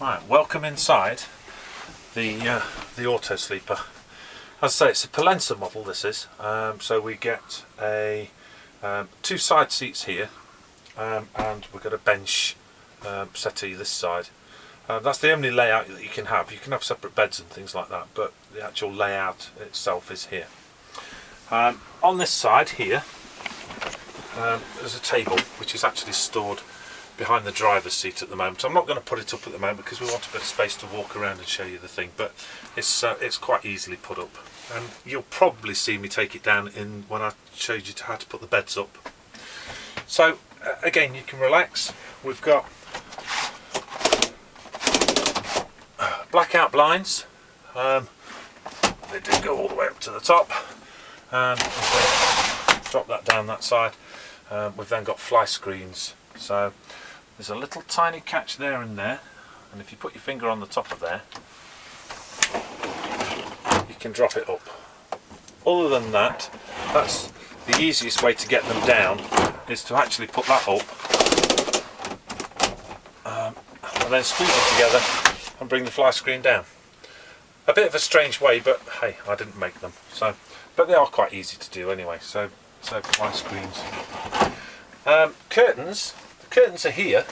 Right, welcome inside the Autosleeper. As I say, it's a Pollensa model. This is so we get a two side seats here, and we've got a bench settee this side. That's the only layout that you can have. You can have separate beds and things like that, but the actual layout itself is here. On this side here, there's a table which is actually stored behind the driver's seat at the moment. I'm not going to put it up at the moment because we want a bit of space to walk around and show you the thing, but it's quite easily put up, and you'll probably see me take it down in when I showed you how to put the beds up. So again, you can relax. We've got blackout blinds. They do go all the way up to the top, and drop that down that side. We've then got Flyscreens. So there's a little tiny catch there and there, and if you put your finger on the top of there, you can drop it up. Other than that, that's the easiest way to get them down, is to actually put that up and then squeeze it together and bring the fly screen down. A bit of a strange way, but hey, I didn't make them, so but they are quite easy to do anyway. So fly screens. Curtains. The curtains are here.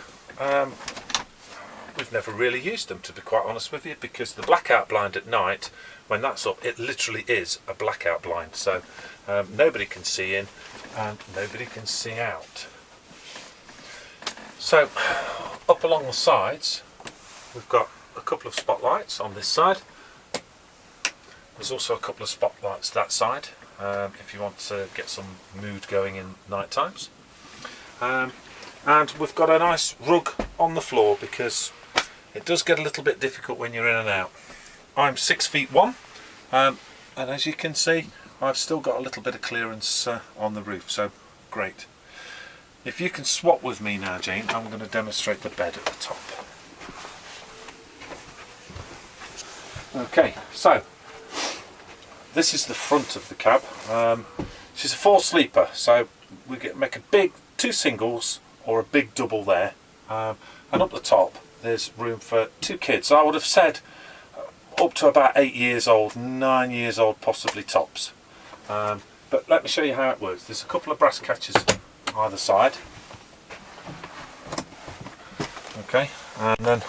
We've never really used them, to be quite honest with you, because the blackout blind at night, when that's up, it literally is a blackout blind. So nobody can see in and nobody can see out. So up along the sides, we've got a couple of spotlights on this side. There's also a couple of spotlights that side, if you want to get some mood going in night times. And we've got a nice rug on the floor because it does get a little bit difficult when you're in and out. I'm 6'1", and as you can see, I've still got a little bit of clearance on the roof, so great. If you can swap with me now, Jane, I'm going to demonstrate the bed at the top. Okay, so this is the front of the cab. She's a 4-sleeper, so we make a big 2 singles or a big double there, and up the top there's room for 2 kids. I would have said up to about 8 years old, 9 years old possibly tops, but let me show you how it works. There's a couple of brass catches either side, okay, and then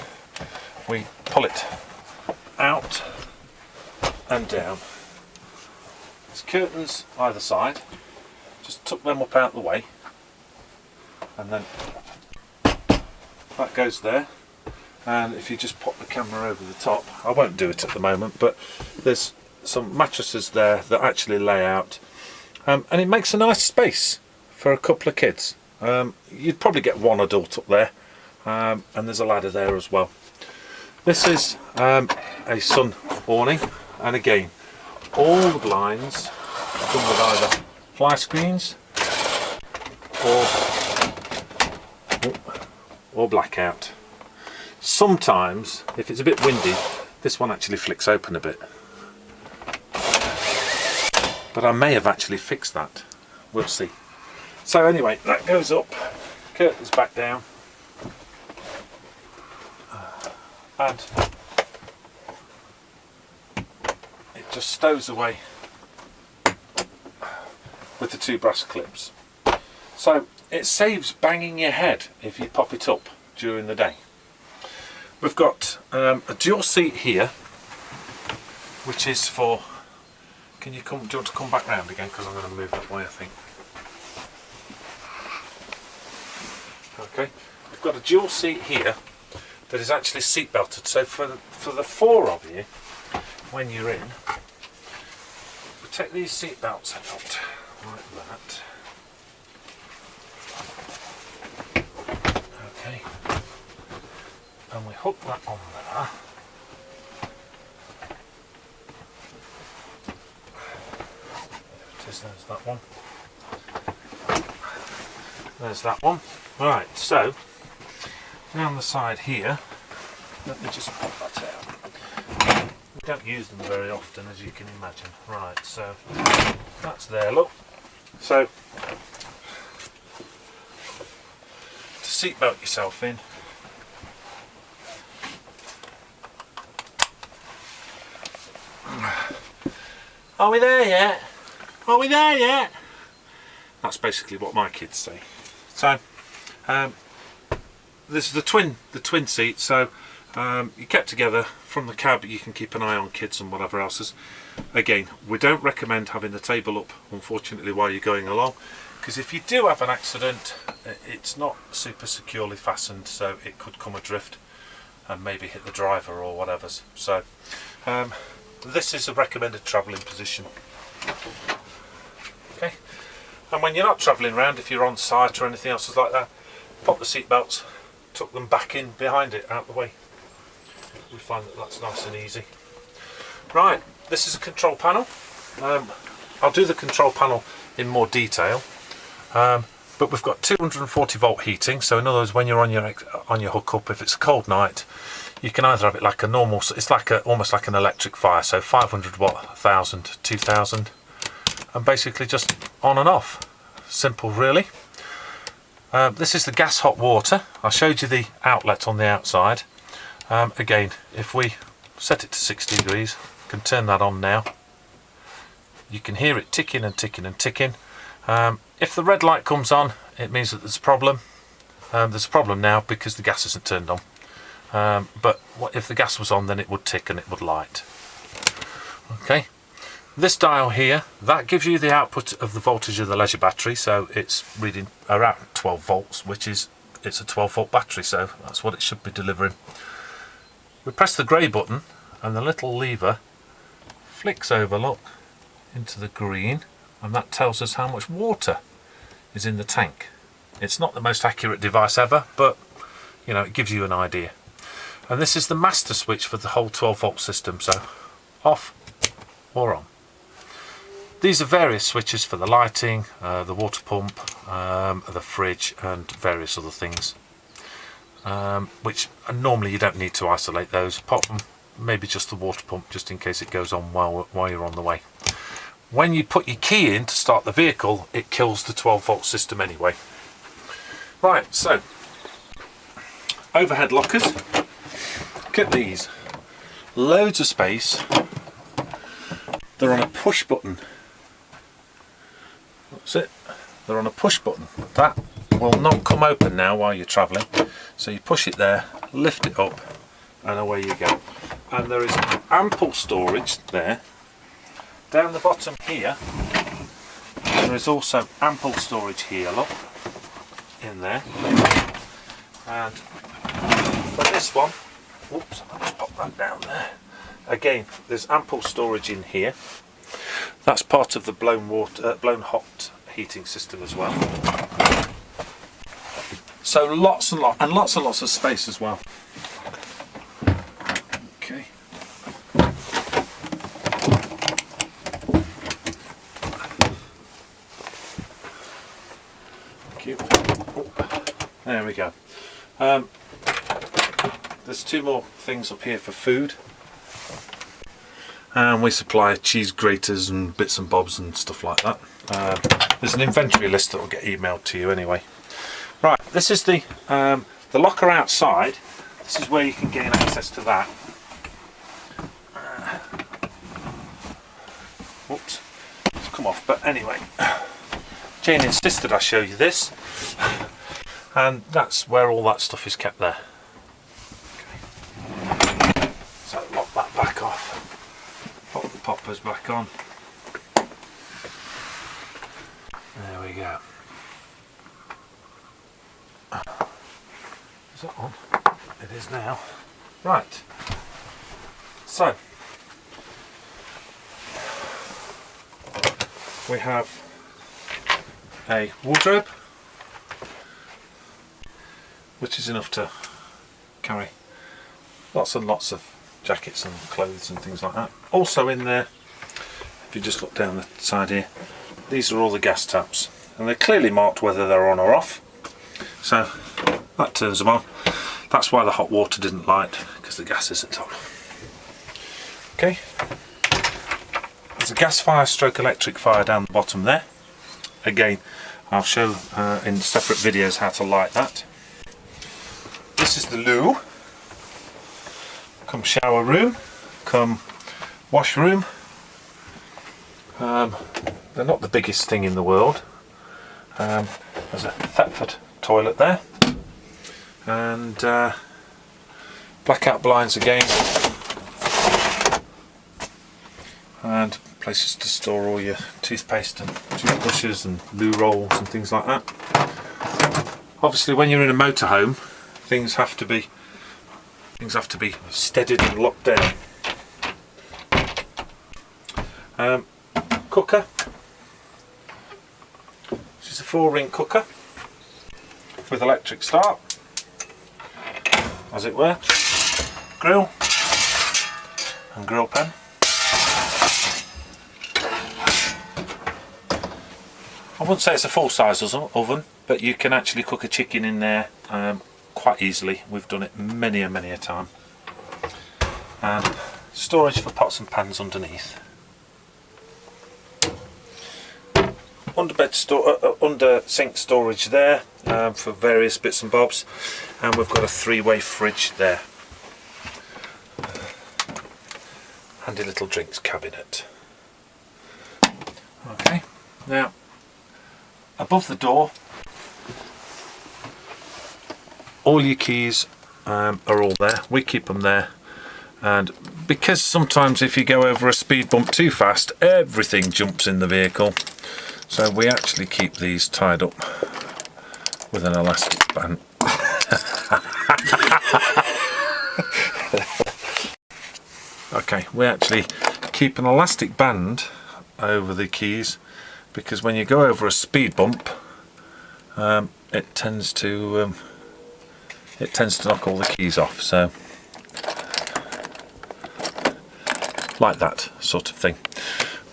we pull it out and down. There's curtains either side, just tuck them up out the way, and then that goes there. And if you just pop the camera over the top, I won't do it at the moment, but there's some mattresses there that actually lay out, and it makes a nice space for a couple of kids. You'd probably get 1 adult up there, and there's a ladder there as well. This is a sun awning, and again, all the blinds come with either fly screens or blackout. Sometimes, if it's a bit windy, this one actually flicks open a bit, but I may have actually fixed that. We'll see. So anyway, that goes up, curtains back down, and it just stows away with the 2 brass clips. So it saves banging your head if you pop it up during the day. We've got a dual seat here, which is for, do you want to come back round again, because I'm going to move that way I think. Okay, we've got a dual seat here that is actually seat belted, so for the 4 of you, when you're in, we take these seat belts out like that. Okay, and we hook that on there. There it is, there's that one. There's that one. Right, so down the side here, let me just pop that out. We don't use them very often, as you can imagine. Right, so that's there, look. So to seatbelt yourself in, Are we there yet? Are we there yet? That's basically what my kids say. So this is the twin seat, so you kept together from the cab. You can keep an eye on kids and whatever else. Again, we don't recommend having the table up, unfortunately, while you're going along, because if you do have an accident, it's not super securely fastened, so it could come adrift and maybe hit the driver or whatever. So this is a recommended travelling position. Okay, and when you're not travelling around, if you're on site or anything else like that, pop the seat belts, tuck them back in behind it, out the way. We find that that's nice and easy. Right, this is a control panel. I'll do the control panel in more detail, but we've got 240 volt heating. So in other words, when you're on your hookup, if it's a cold night, you can either have it like a normal, it's like almost like an electric fire, so 500 watt, 1000, 2000, and basically just on and off. Simple, really. This is the gas hot water. I showed you the outlet on the outside. Again, if we set it to 60 degrees, can turn that on now. You can hear it ticking and ticking and ticking. If the red light comes on, it means that there's a problem. There's a problem now because the gas isn't turned on. But if the gas was on, then it would tick and it would light. Okay. This dial here, that gives you the output of the voltage of the leisure battery, so it's reading around 12 volts, it's a 12 volt battery, so that's what it should be delivering. We press the grey button and the little lever flicks over, look, into the green, and that tells us how much water is in the tank. It's not the most accurate device ever, but you know, it gives you an idea. And this is the master switch for the whole 12 volt system, so off or on. These are various switches for the lighting, the water pump, the fridge, and various other things, which normally you don't need to isolate those, apart from maybe just the water pump, just in case it goes on while you're on the way. When you put your key in to start the vehicle, it kills the 12 volt system anyway. Right, so overhead lockers. Look at these, loads of space. They're on a push button. That's it. They're on a push button. That will not come open now while you're travelling. So you push it there, lift it up, and away you go. And there is ample storage there. Down the bottom here, there is also ample storage here, look, in there. And for this one, whoops, I'll just pop that down there. Again, there's ample storage in here. That's part of the blown hot heating system as well. So lots and lots of space as well. Okay. Thank you. Oh, there we go. There's two more things up here for food. And we supply cheese graters and bits and bobs and stuff like that. There's an inventory list that will get emailed to you anyway. Right, this is the locker outside. This is where you can gain access to that. Whoops, it's come off, but anyway. Jane insisted I show you this. And that's where all that stuff is kept there. Okay. So lock that back off. Pop the poppers back on. There we go. Is that on? It is now. Right. So we have a wardrobe, which is enough to carry lots and lots of jackets and clothes and things like that. Also in there, if you just look down the side here, these are all the gas taps, and they're clearly marked whether they're on or off. So that turns them on. That's why the hot water didn't light, because the gas isn't on. Okay. There's a gas fire stroke electric fire down the bottom there. Again, I'll show in separate videos how to light that. This is the loo. Come shower room, come wash room, They're not the biggest thing in the world. There's a Thetford toilet there, and blackout blinds again, and places to store all your toothpaste and toothbrushes and loo rolls and things like that. Obviously, when you're in a motorhome, things have to be steadied and locked down. Cooker. This is a 4-ring cooker with electric start, as it were. Grill and grill pen. I wouldn't say it's a full-size oven, but you can actually cook a chicken in there quite easily. We've done it many a time. And storage for pots and pans underneath. Under sink storage there for various bits and bobs, and we've got a 3-way fridge there. Handy little drinks cabinet. Okay, now above the door, all your keys are all there. We keep them there, and because sometimes if you go over a speed bump too fast, everything jumps in the vehicle. So we actually keep these tied up with an elastic band. Okay, we actually keep an elastic band over the keys, because when you go over a speed bump, it tends to knock all the keys off. So, like that sort of thing.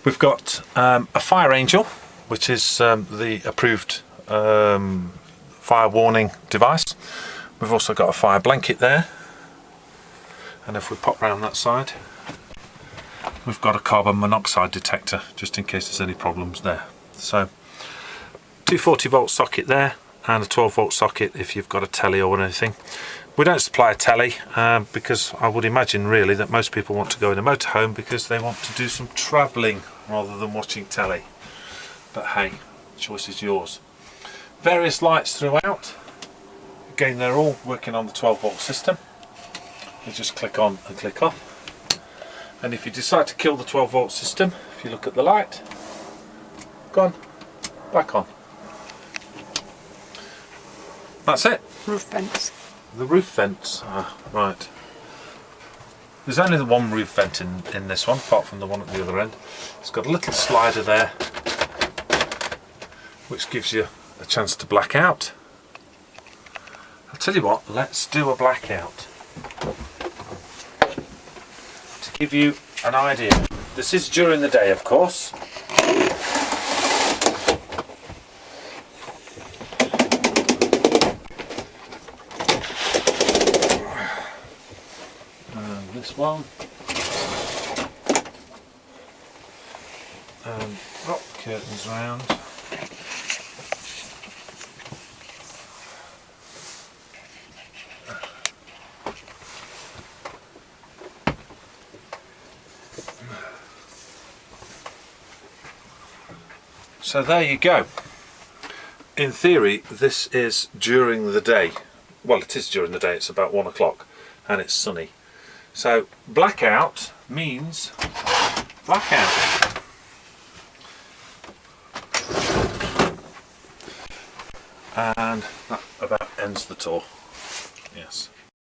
We've got a fire angel, which is the approved fire warning device. We've also got a fire blanket there, and if we pop round that side, we've got a carbon monoxide detector just in case there's any problems there. So 240 volt socket there, and a 12 volt socket if you've got a telly or anything. We don't supply a telly because I would imagine really that most people want to go in a motorhome because they want to do some travelling rather than watching telly. But hey, the choice is yours. Various lights throughout. Again, they're all working on the 12 volt system. You just click on and click off. And if you decide to kill the 12 volt system, if you look at the light, gone, back on. That's it. Roof vents. The roof vents, right. There's only the one roof vent in this one, apart from the one at the other end. It's got a little slider there, which gives you a chance to black out. I'll tell you what, let's do a blackout. To give you an idea, this is during the day, of course. And this one. And drop the curtains round. So there you go. In theory, this is during the day. Well, it is during the day. It's about 1 o'clock and it's sunny. So blackout means blackout. And that about ends the tour. Yes.